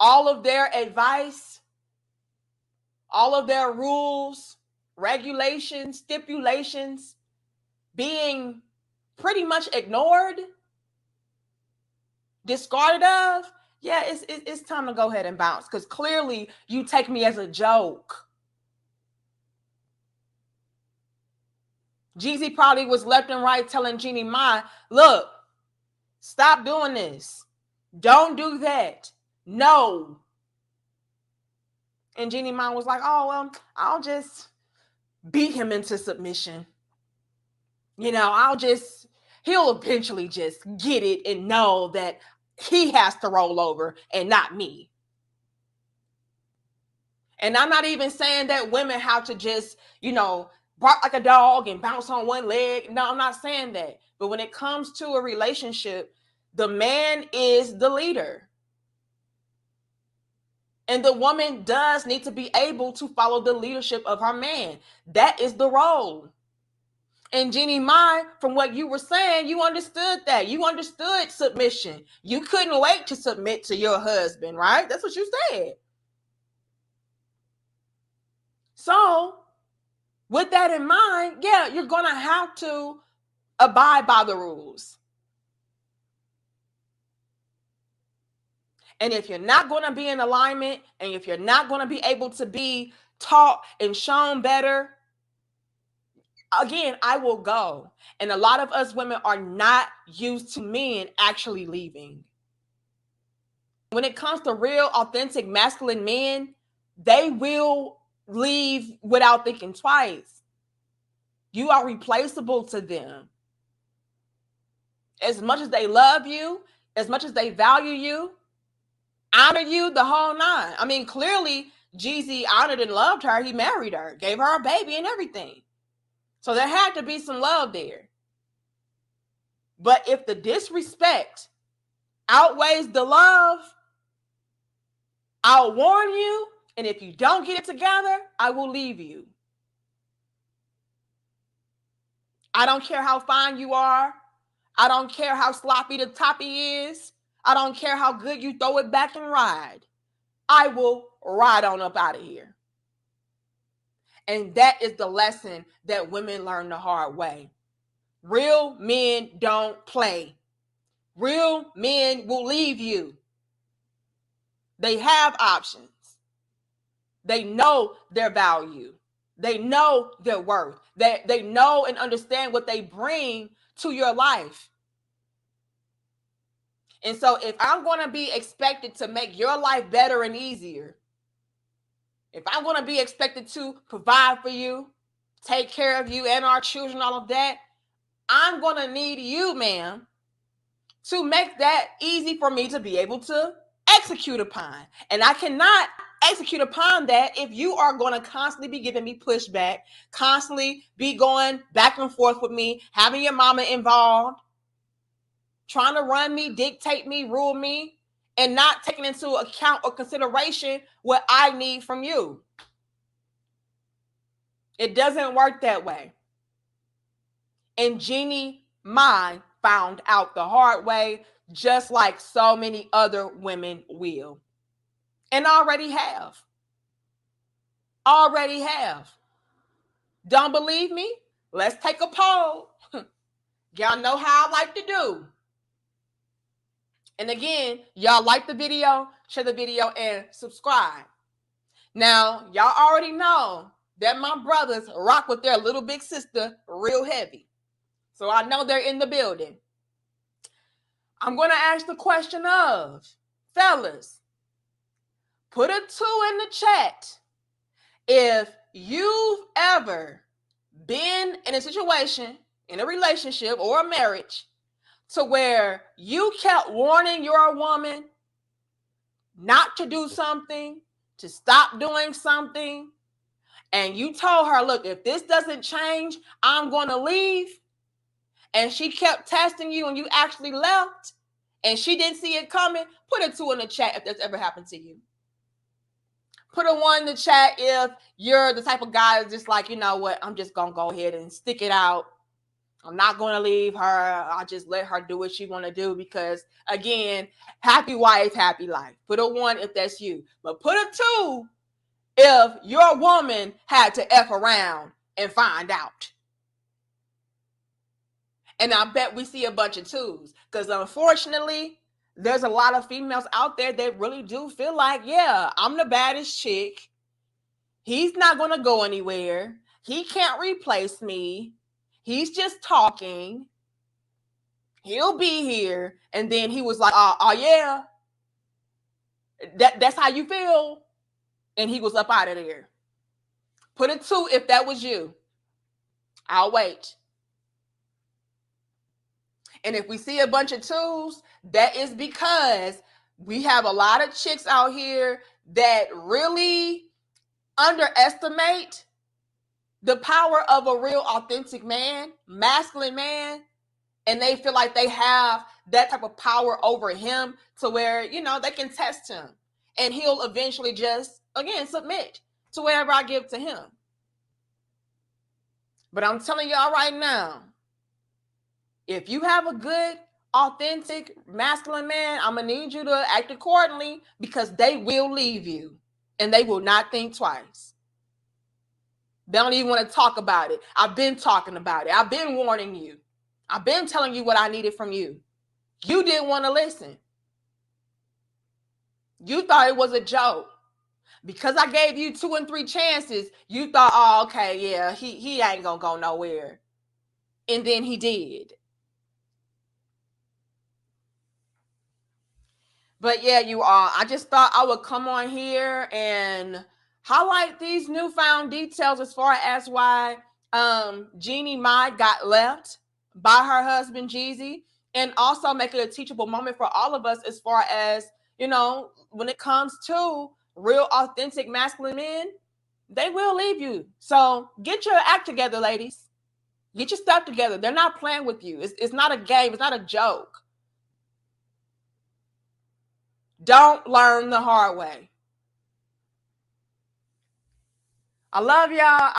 all of their advice, all of their rules, regulations, stipulations being pretty much ignored, discarded of, yeah, it's time to go ahead and bounce, because clearly you take me as a joke. Jeezy probably was left and right telling Jeannie Mai, look, stop doing this. Don't do that. No. And Jeannie Mai was like, oh, well, I'll just beat him into submission. You know, he'll eventually just get it and know that he has to roll over and not me. And I'm not even saying that women have to just, bark like a dog and bounce on one leg. No, I'm not saying that. But when it comes to a relationship, the man is the leader. And the woman does need to be able to follow the leadership of her man. That is the role. And Jeannie Mai, from what you were saying, you understood that. You understood submission. You couldn't wait to submit to your husband, right? That's what you said. So, with that in mind, yeah, you're going to have to abide by the rules. And if you're not going to be in alignment, and if you're not going to be able to be taught and shown better, again, I will go. And a lot of us women are not used to men actually leaving. When it comes to real, authentic, masculine men, they will leave without thinking twice. You are replaceable to them. As much as they love you, as much as they value you, honor you, the whole nine. I mean, clearly, Jeezy honored and loved her. He married her, gave her a baby and everything. So there had to be some love there. But if the disrespect outweighs the love, I'll warn you. And if you don't get it together, I will leave you. I don't care how fine you are. I don't care how sloppy the toppy is. I don't care how good you throw it back and ride. I will ride on up out of here. And that is the lesson that women learn the hard way. Real men don't play. Real men will leave you. They have options. They know their value. They know their worth. They know and understand what they bring to your life. And so if I'm going to be expected to make your life better and easier, if I'm going to be expected to provide for you, take care of you and our children, all of that, I'm going to need you, ma'am, to make that easy for me to be able to execute upon. And I cannot execute upon that if you are going to constantly be giving me pushback, constantly be going back and forth with me, having your mama involved, trying to run me, dictate me, rule me, and not taking into account or consideration what I need from you. It doesn't work that way. And Jeannie Mai found out the hard way, just like so many other women will. And already have. Already have. Don't believe me? Let's take a poll. Y'all know how I like to do. And again, y'all like the video, share the video, and subscribe. Now, y'all already know that my brothers rock with their little big sister real heavy. So I know they're in the building. I'm going to ask the question of, fellas, put a 2 in the chat if you've ever been in a situation, in a relationship or a marriage, to where you kept warning your woman not to do something, to stop doing something, and you told her, look, if this doesn't change, I'm going to leave. And she kept testing you and you actually left and she didn't see it coming. Put a 2 in the chat if that's ever happened to you. Put a 1 in the chat if you're the type of guy that's just like, you know what, I'm just going to go ahead and stick it out I'm not going to leave her. I'll just let her do what she want to do because, again, happy wife, happy life. Put a 1 if that's you. But put a 2 if your woman had to F around and find out. And I bet we see a bunch of 2s because, unfortunately, there's a lot of females out there that really do feel like, yeah, I'm the baddest chick. He's not going to go anywhere. He can't replace me. He's just talking. He'll be here. And then he was like, oh yeah, that's how you feel. And he was up out of there. Put a 2 if that was you. I'll wait. And if we see a bunch of 2s, that is because we have a lot of chicks out here that really underestimate the power of a real authentic man, masculine man, and they feel like they have that type of power over him to where, they can test him and he'll eventually just, again, submit to whatever I give to him. But I'm telling y'all right now, if you have a good, authentic, masculine man, I'm going to need you to act accordingly because they will leave you and they will not think twice. They don't even want to talk about it. I've been talking about it. I've been warning you. I've been telling you what I needed from you. You didn't want to listen. You thought it was a joke. Because I gave you 2 and 3 chances, you thought, oh, okay, yeah, he ain't going to go nowhere. And then he did. But yeah, you all, I just thought I would come on here and highlight these newfound details as far as why Jeannie Mai got left by her husband Jeezy, and also make it a teachable moment for all of us as far as, when it comes to real authentic masculine men, they will leave you. So get your act together, ladies. Get your stuff together. They're not playing with you. It's not a game. It's not a joke. Don't learn the hard way. I love y'all.